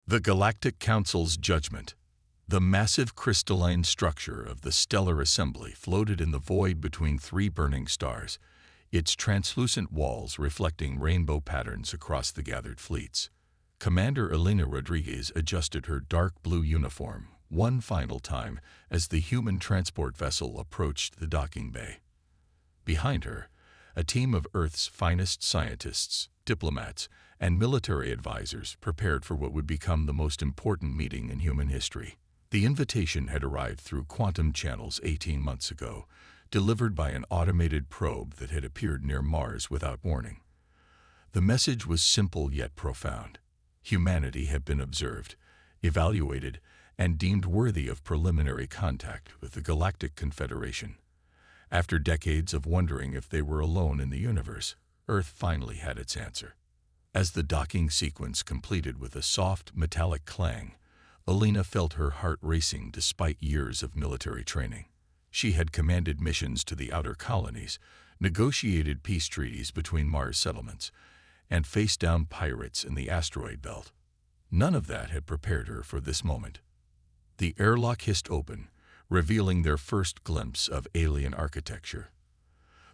The Galactic Council's judgment. The massive crystalline structure of the stellar assembly floated in the void between three burning stars, its translucent walls reflecting rainbow patterns across the gathered fleets. Commander Elena Rodriguez adjusted her dark blue uniform one final time as the human transport vessel approached the docking bay. Behind her, a team of Earth's finest scientists, diplomats, and military advisors prepared for what would become the most important meeting in human history. The invitation had arrived through quantum channels 18 months ago, delivered by an automated probe that had appeared near Mars without warning. The message was simple yet profound. Humanity had been observed, evaluated, and deemed worthy of preliminary contact with the Galactic Confederation. After decades of wondering if they were alone in the universe, Earth finally had its answer. As the docking sequence completed with a soft, metallic clang, Elena felt her heart racing despite years of military training. She had commanded missions to the outer colonies, negotiated peace treaties between Mars settlements, and faced down pirates in the asteroid belt. None of that had prepared her for this moment. The airlock hissed open, revealing their first glimpse of alien architecture.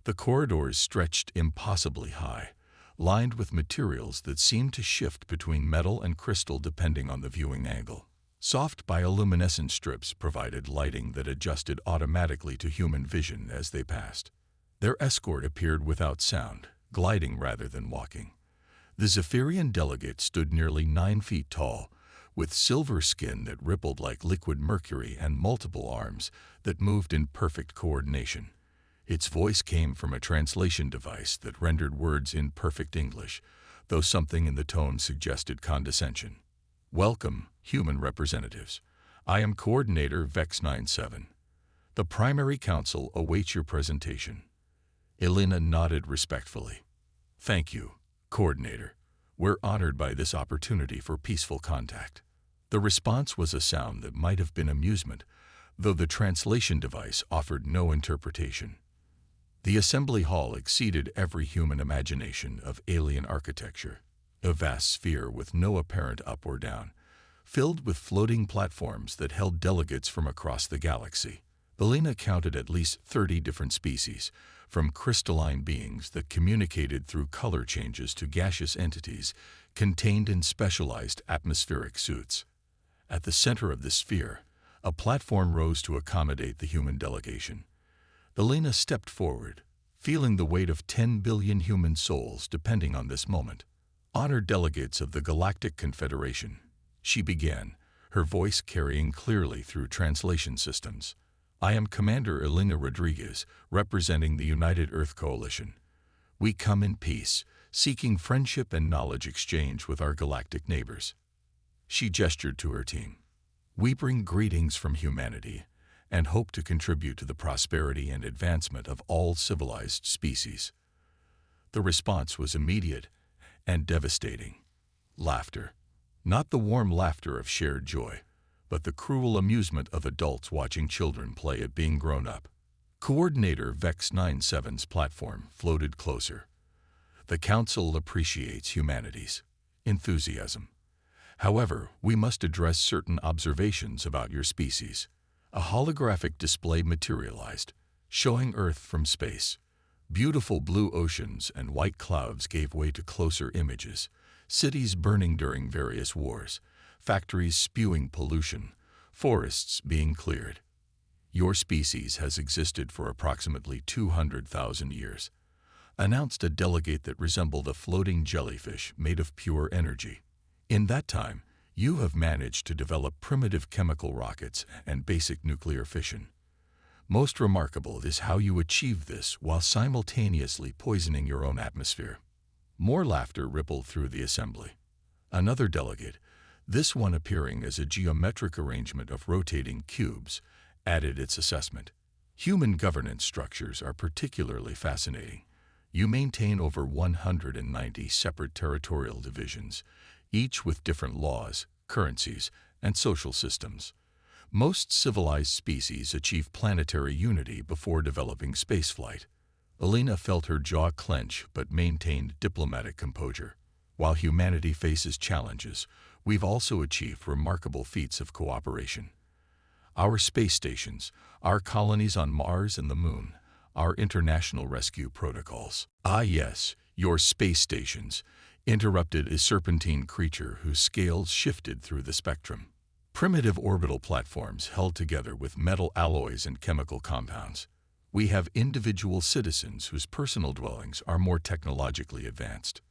The corridors stretched impossibly high, lined with materials that seemed to shift between metal and crystal depending on the viewing angle. Soft bioluminescent strips provided lighting that adjusted automatically to human vision as they passed. Their escort appeared without sound, gliding rather than walking. The Zephyrian delegate stood nearly 9 feet tall, with silver skin that rippled like liquid mercury and multiple arms that moved in perfect coordination. Its voice came from a translation device that rendered words in perfect English, though something in the tone suggested condescension. "Welcome, human representatives. I am Coordinator Vex-97. The Primary Council awaits your presentation." Elena nodded respectfully. "Thank you, Coordinator. We're honored by this opportunity for peaceful contact." The response was a sound that might have been amusement, though the translation device offered no interpretation. The assembly hall exceeded every human imagination of alien architecture, a vast sphere with no apparent up or down, filled with floating platforms that held delegates from across the galaxy. Elena counted at least 30 different species, from crystalline beings that communicated through color changes to gaseous entities contained in specialized atmospheric suits. At the center of the sphere, a platform rose to accommodate the human delegation. Elena stepped forward, feeling the weight of 10 billion human souls depending on this moment. "Honored delegates of the Galactic Confederation," she began, her voice carrying clearly through translation systems. "I am Commander Elena Rodriguez, representing the United Earth Coalition. We come in peace, seeking friendship and knowledge exchange with our galactic neighbors." She gestured to her team. "We bring greetings from humanity and hope to contribute to the prosperity and advancement of all civilized species." The response was immediate and devastating. Laughter. Not the warm laughter of shared joy, but the cruel amusement of adults watching children play at being grown up. Coordinator Vex-97's platform floated closer. "The Council appreciates humanity's enthusiasm. However, we must address certain observations about your species." A holographic display materialized, showing Earth from space. Beautiful blue oceans and white clouds gave way to closer images, cities burning during various wars, factories spewing pollution, forests being cleared. "Your species has existed for approximately 200,000 years," announced a delegate that resembled a floating jellyfish made of pure energy. "In that time, you have managed to develop primitive chemical rockets and basic nuclear fission. Most remarkable is how you achieved this while simultaneously poisoning your own atmosphere." More laughter rippled through the assembly. Another delegate, this one appearing as a geometric arrangement of rotating cubes, added its assessment. "Human governance structures are particularly fascinating. You maintain over 190 separate territorial divisions, each with different laws, currencies, and social systems. Most civilized species achieve planetary unity before developing spaceflight." Elena felt her jaw clench but maintained diplomatic composure. "While humanity faces challenges, We've also achieved remarkable feats of cooperation. Our space stations, our colonies on Mars and the Moon, our international rescue protocols. Ah yes, your space stations, interrupted a serpentine creature whose scales shifted through the spectrum. Primitive orbital platforms held together with metal alloys and chemical compounds. We have individual citizens whose personal dwellings are more technologically advanced.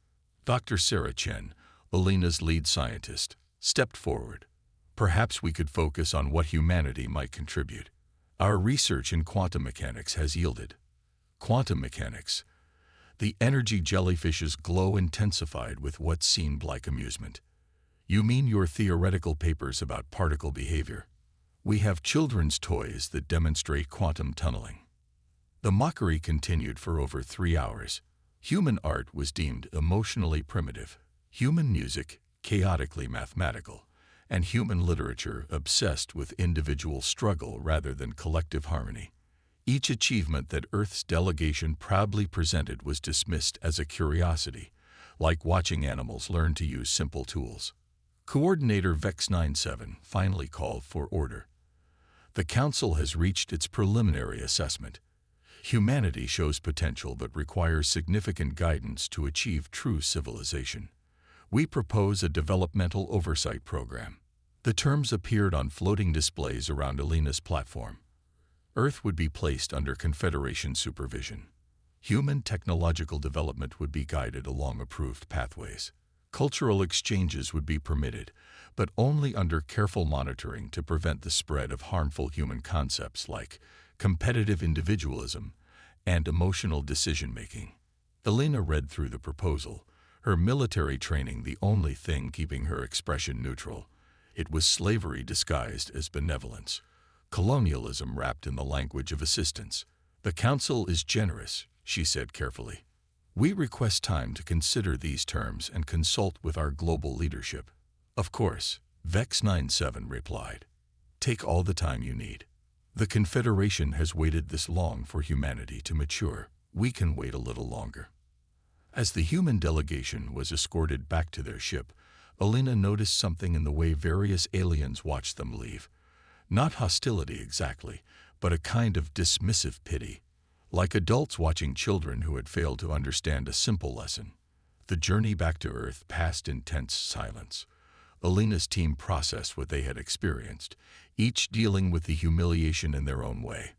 Dr. Sarah Chen, Alina's lead scientist, stepped forward. Perhaps we could focus on what humanity might contribute. Our research in quantum mechanics has yielded. Quantum mechanics. The energy jellyfish's glow intensified with what seemed like amusement. You mean your theoretical papers about particle behavior? We have children's toys that demonstrate quantum tunneling. The mockery continued for over 3 hours. Human art was deemed emotionally primitive, human music chaotically mathematical, and human literature obsessed with individual struggle rather than collective harmony. Each achievement that Earth's delegation proudly presented was dismissed as a curiosity, like watching animals learn to use simple tools. Coordinator Vex97 finally called for order. The Council has reached its preliminary assessment. Humanity shows potential but requires significant guidance to achieve true civilization. We propose a developmental oversight program. The terms appeared on floating displays around Alina's platform. Earth would be placed under Confederation supervision. Human technological development would be guided along approved pathways. Cultural exchanges would be permitted, but only under careful monitoring to prevent the spread of harmful human concepts like competitive individualism and emotional decision-making. Alina read through the proposal, her military training the only thing keeping her expression neutral. It was slavery disguised as benevolence, colonialism wrapped in the language of assistance. The Council is generous, she said carefully. We request time to consider these terms and consult with our global leadership. Of course, Vex97 replied. Take all the time you need. The Confederation has waited this long for humanity to mature. We can wait a little longer. As the human delegation was escorted back to their ship, Alina noticed something in the way various aliens watched them leave. Not hostility exactly, but a kind of dismissive pity, like adults watching children who had failed to understand a simple lesson. The journey back to Earth passed in tense silence. Alina's team processed what they had experienced, each dealing with the humiliation in their own way.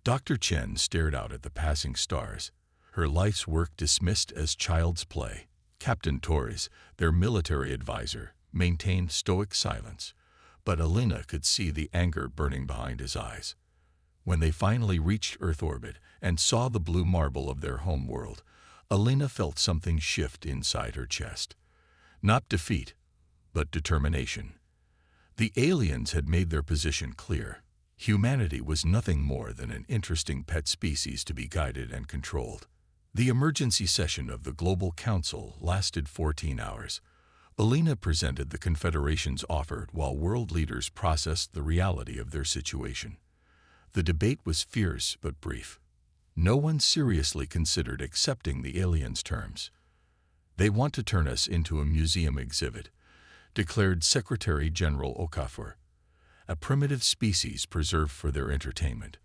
Dr. Chen stared out at the passing stars, her life's work dismissed as child's play. Captain Torres, their military advisor, maintained stoic silence, but Alina could see the anger burning behind his eyes. When they finally reached Earth orbit and saw the blue marble of their home world, Alina felt something shift inside her chest. Not defeat, but determination. The aliens had made their position clear. Humanity was nothing more than an interesting pet species to be guided and controlled. The emergency session of the Global Council lasted 14 hours. Alina presented the Confederation's offer while world leaders processed the reality of their situation. The debate was fierce but brief. No one seriously considered accepting the aliens' terms. They want to turn us into a museum exhibit, declared Secretary General Okafor, a primitive species preserved for their entertainment.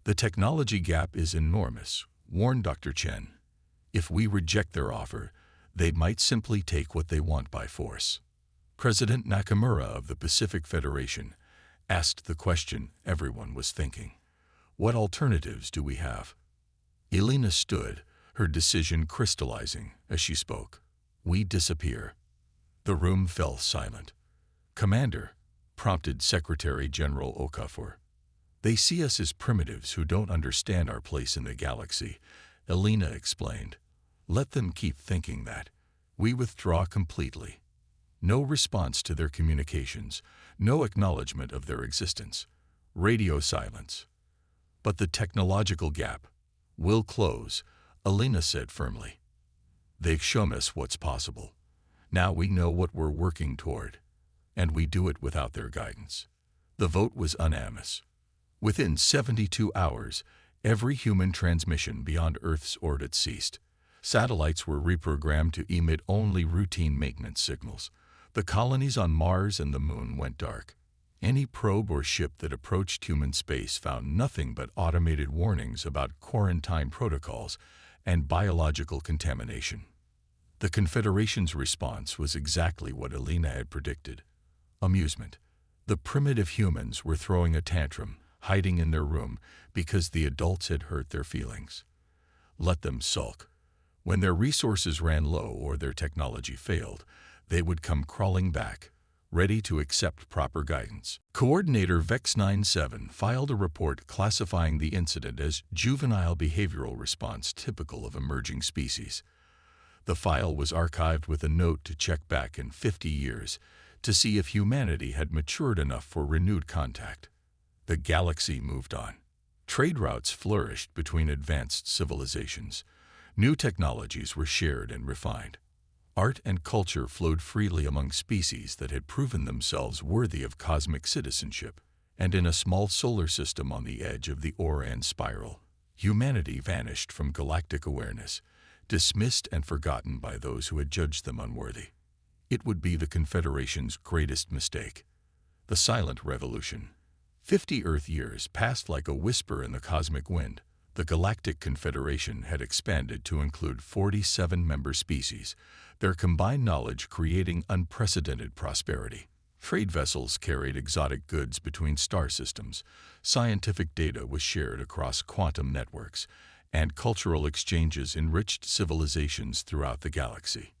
The technology gap is enormous, warned Dr. Chen. If we reject their offer, they might simply take what they want by force. President Nakamura of the Pacific Federation asked the question everyone was thinking. What alternatives do we have? Alina stood, her decision crystallizing as she spoke. We disappear. The room fell silent. Commander, prompted Secretary General Okafor. They see us as primitives who don't understand our place in the galaxy, Alina explained. Let them keep thinking that. We withdraw completely. No response to their communications, no acknowledgement of their existence. Radio silence. But the technological gap will close, Alina said firmly. They've shown us what's possible. Now we know what we're working toward, and we do it without their guidance. The vote was unanimous. Within 72 hours, every human transmission beyond Earth's orbit ceased. Satellites were reprogrammed to emit only routine maintenance signals. The colonies on Mars and the Moon went dark. Any probe or ship that approached human space found nothing but automated warnings about quarantine protocols and biological contamination. The Confederation's response was exactly what Elena had predicted: amusement. The primitive humans were throwing a tantrum, hiding in their room because the adults had hurt their feelings. Let them sulk. When their resources ran low or their technology failed, they would come crawling back, ready to accept proper guidance. Coordinator VEX-97 filed a report classifying the incident as juvenile behavioral response typical of emerging species. The file was archived with a note to check back in 50 years to see if humanity had matured enough for renewed contact. The galaxy moved on. Trade routes flourished between advanced civilizations. New technologies were shared and refined. Art and culture flowed freely among species that had proven themselves worthy of cosmic citizenship. And in a small solar system on the edge of the Orion spiral, humanity vanished from galactic awareness, dismissed and forgotten by those who had judged them unworthy. It would be the Confederation's greatest mistake. The Silent Revolution. 50 Earth years passed like a whisper in the cosmic wind. The Galactic Confederation had expanded to include 47 member species, their combined knowledge creating unprecedented prosperity. Trade vessels carried exotic goods between star systems, scientific data was shared across quantum networks, and cultural exchanges enriched civilizations throughout the galaxy.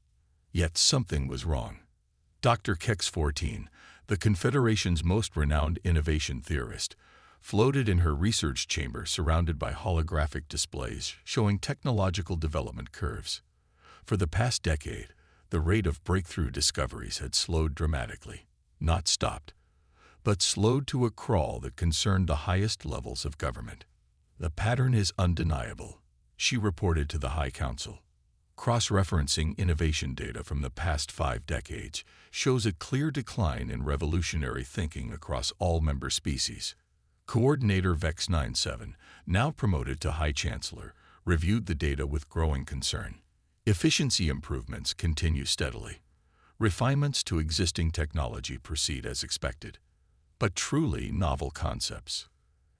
Yet something was wrong. Dr. Kex-14, the Confederation's most renowned innovation theorist, floated in her research chamber surrounded by holographic displays showing technological development curves. For the past decade, the rate of breakthrough discoveries had slowed dramatically, not stopped, but slowed to a crawl that concerned the highest levels of government. The pattern is undeniable, she reported to the High Council. Cross-referencing innovation data from the past 5 decades shows a clear decline in revolutionary thinking across all member species. Coordinator VEX-97, now promoted to High Chancellor, reviewed the data with growing concern. Efficiency improvements continue steadily. Refinements to existing technology proceed as expected. But truly novel concepts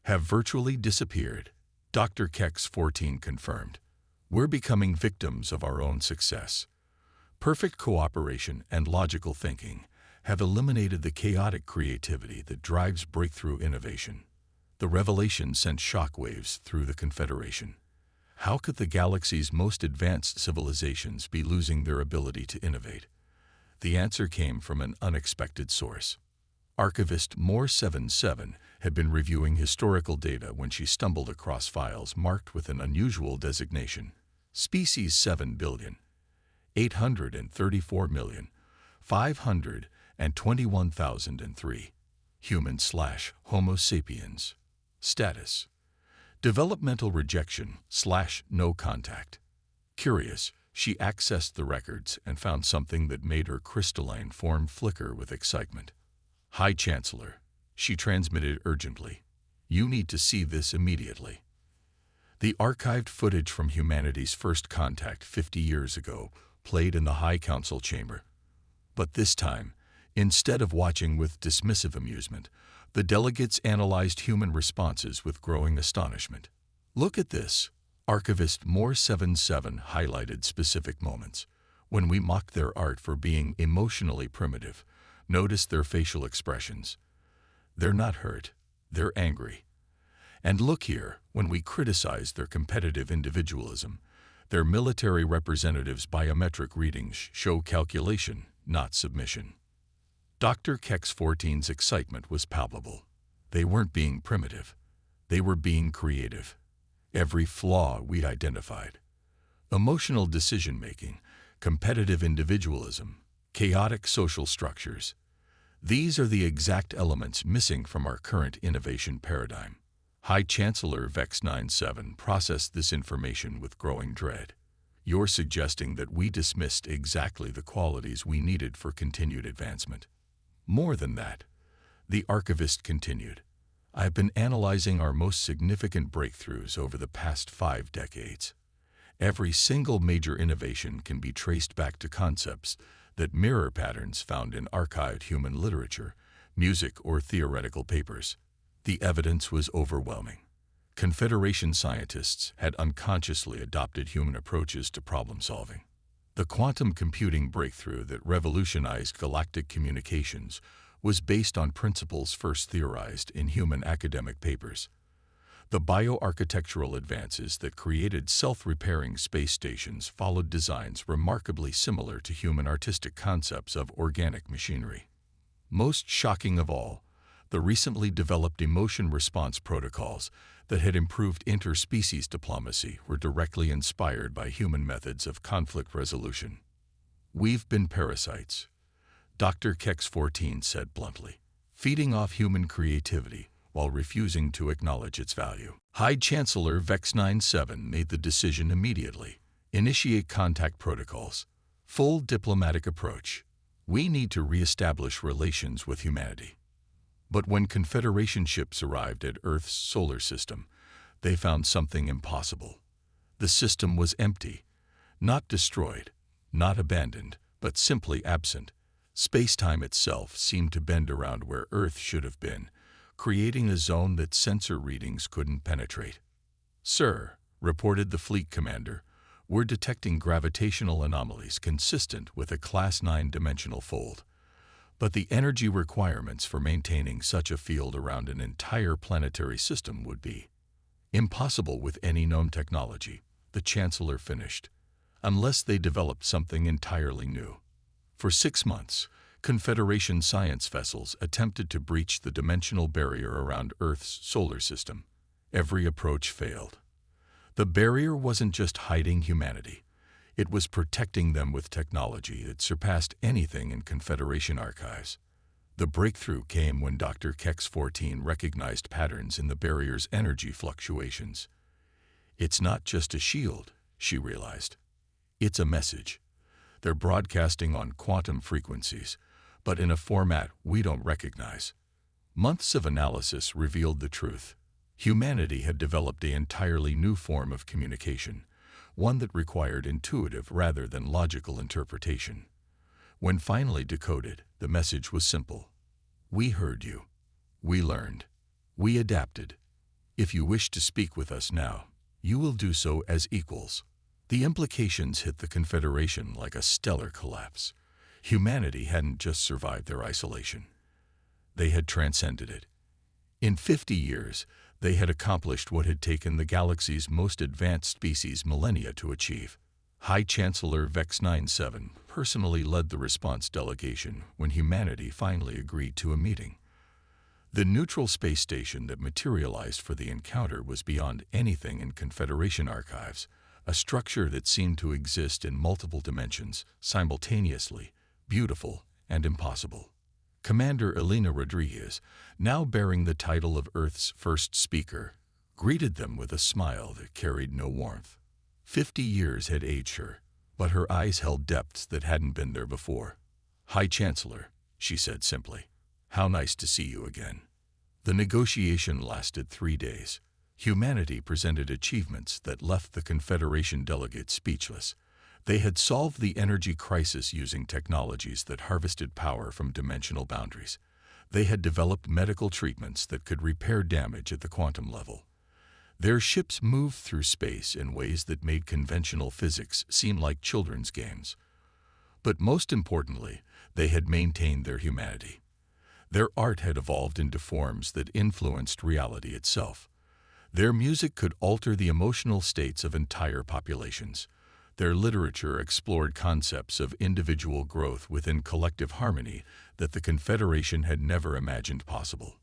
have virtually disappeared, Dr. Kex-14 confirmed. We're becoming victims of our own success. Perfect cooperation and logical thinking have eliminated the chaotic creativity that drives breakthrough innovation. The revelation sent shockwaves through the Confederation. How could the galaxy's most advanced civilizations be losing their ability to innovate? The answer came from an unexpected source. Archivist Moore77 had been reviewing historical data when she stumbled across files marked with an unusual designation: Species 7,834,521,003. Human/Homo sapiens. Status: developmental rejection/no contact. Curious, she accessed the records and found something that made her crystalline form flicker with excitement. High Chancellor, she transmitted urgently. You need to see this immediately. The archived footage from humanity's first contact 50 years ago played in the High Council chamber. But this time, instead of watching with dismissive amusement, the delegates analyzed human responses with growing astonishment. Look at this. Archivist Moore77 highlighted specific moments. When we mocked their art for being emotionally primitive, notice their facial expressions. They're not hurt, they're angry. And look here, when we criticize their competitive individualism, their military representatives' biometric readings show calculation, not submission. Dr. Kex-14's excitement was palpable. They weren't being primitive. They were being creative. Every flaw we'd identified. Emotional decision-making, competitive individualism, chaotic social structures. These are the exact elements missing from our current innovation paradigm. High Chancellor VEX-97 processed this information with growing dread. You're suggesting that we dismissed exactly the qualities we needed for continued advancement. More than that, the archivist continued. I've been analyzing our most significant breakthroughs over the past 5 decades. Every single major innovation can be traced back to concepts that mirror patterns found in archived human literature, music, or theoretical papers. The evidence was overwhelming. Confederation scientists had unconsciously adopted human approaches to problem-solving. The quantum computing breakthrough that revolutionized galactic communications was based on principles first theorized in human academic papers. The bioarchitectural advances that created self-repairing space stations followed designs remarkably similar to human artistic concepts of organic machinery. Most shocking of all, the recently developed emotion response protocols that had improved interspecies diplomacy were directly inspired by human methods of conflict resolution. "We've been parasites," Dr. Kex-14 said bluntly, "feeding off human creativity while refusing to acknowledge its value." High Chancellor Vex-97 made the decision immediately. Initiate contact protocols. Full diplomatic approach. We need to reestablish relations with humanity. But when Confederation ships arrived at Earth's solar system, they found something impossible. The system was empty, not destroyed, not abandoned, but simply absent. Space-time itself seemed to bend around where Earth should have been, creating a zone that sensor readings couldn't penetrate. "Sir," reported the fleet commander, "we're detecting gravitational anomalies consistent with a Class 9 dimensional fold. But the energy requirements for maintaining such a field around an entire planetary system would be impossible with any known technology," the Chancellor finished, "unless they developed something entirely new." For 6 months, Confederation science vessels attempted to breach the dimensional barrier around Earth's solar system. Every approach failed. The barrier wasn't just hiding humanity. It was protecting them with technology that surpassed anything in Confederation archives. The breakthrough came when Dr. Kex-14 recognized patterns in the barrier's energy fluctuations. "It's not just a shield," she realized. "It's a message. They're broadcasting on quantum frequencies, but in a format we don't recognize." Months of analysis revealed the truth. Humanity had developed an entirely new form of communication, one that required intuitive rather than logical interpretation. When finally decoded, the message was simple. "We heard you. We learned. We adapted. If you wish to speak with us now, you will do so as equals." The implications hit the Confederation like a stellar collapse. Humanity hadn't just survived their isolation. They had transcended it. In 50 years, they had accomplished what had taken the galaxy's most advanced species millennia to achieve. High Chancellor Vex-97 personally led the response delegation when humanity finally agreed to a meeting. The neutral space station that materialized for the encounter was beyond anything in Confederation archives, a structure that seemed to exist in multiple dimensions, simultaneously, beautiful and impossible. Commander Elena Rodriguez, now bearing the title of Earth's first speaker, greeted them with a smile that carried no warmth. 50 years had aged her, but her eyes held depths that hadn't been there before. "High Chancellor," she said simply, "how nice to see you again." The negotiation lasted 3 days. Humanity presented achievements that left the Confederation delegates speechless. They had solved the energy crisis using technologies that harvested power from dimensional boundaries. They had developed medical treatments that could repair damage at the quantum level. Their ships moved through space in ways that made conventional physics seem like children's games. But most importantly, they had maintained their humanity. Their art had evolved into forms that influenced reality itself. Their music could alter the emotional states of entire populations. Their literature explored concepts of individual growth within collective harmony that the Confederation had never imagined possible.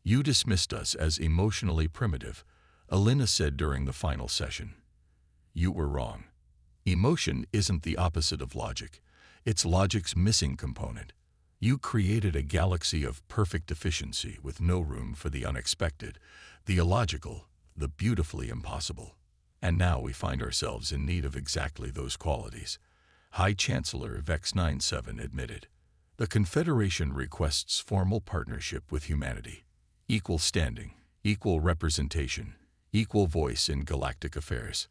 "You dismissed us as emotionally primitive," Elena said during the final session. "You were wrong. Emotion isn't the opposite of logic. It's logic's missing component. You created a galaxy of perfect efficiency with no room for the unexpected, the illogical, the beautifully impossible. And now we find ourselves in need of exactly those qualities," High Chancellor Vex-97 admitted. "The Confederation requests formal partnership with humanity. Equal standing, equal representation, equal voice in galactic affairs."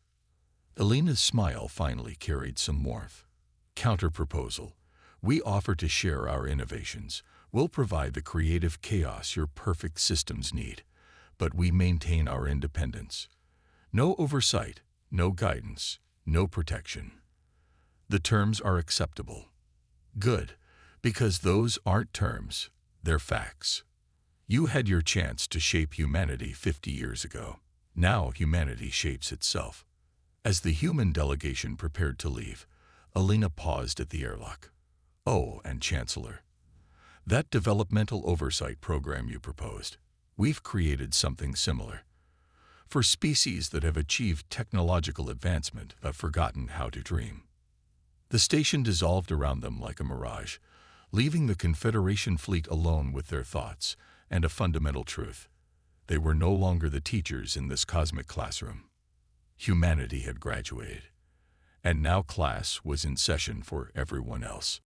Elena's smile finally carried some warmth. "Counterproposal. We offer to share our innovations. We'll provide the creative chaos your perfect systems need, but we maintain our independence. No oversight, no guidance, no protection. The terms are acceptable. Good, because those aren't terms, they're facts. You had your chance to shape humanity 50 years ago. Now humanity shapes itself. As the human delegation prepared to leave, Alina paused at the airlock. Oh, and Chancellor, that developmental oversight program you proposed, we've created something similar. For species that have achieved technological advancement but forgotten how to dream. The station dissolved around them like a mirage, leaving the Confederation fleet alone with their thoughts and a fundamental truth. They were no longer the teachers in this cosmic classroom. Humanity had graduated, and now class was in session for everyone else.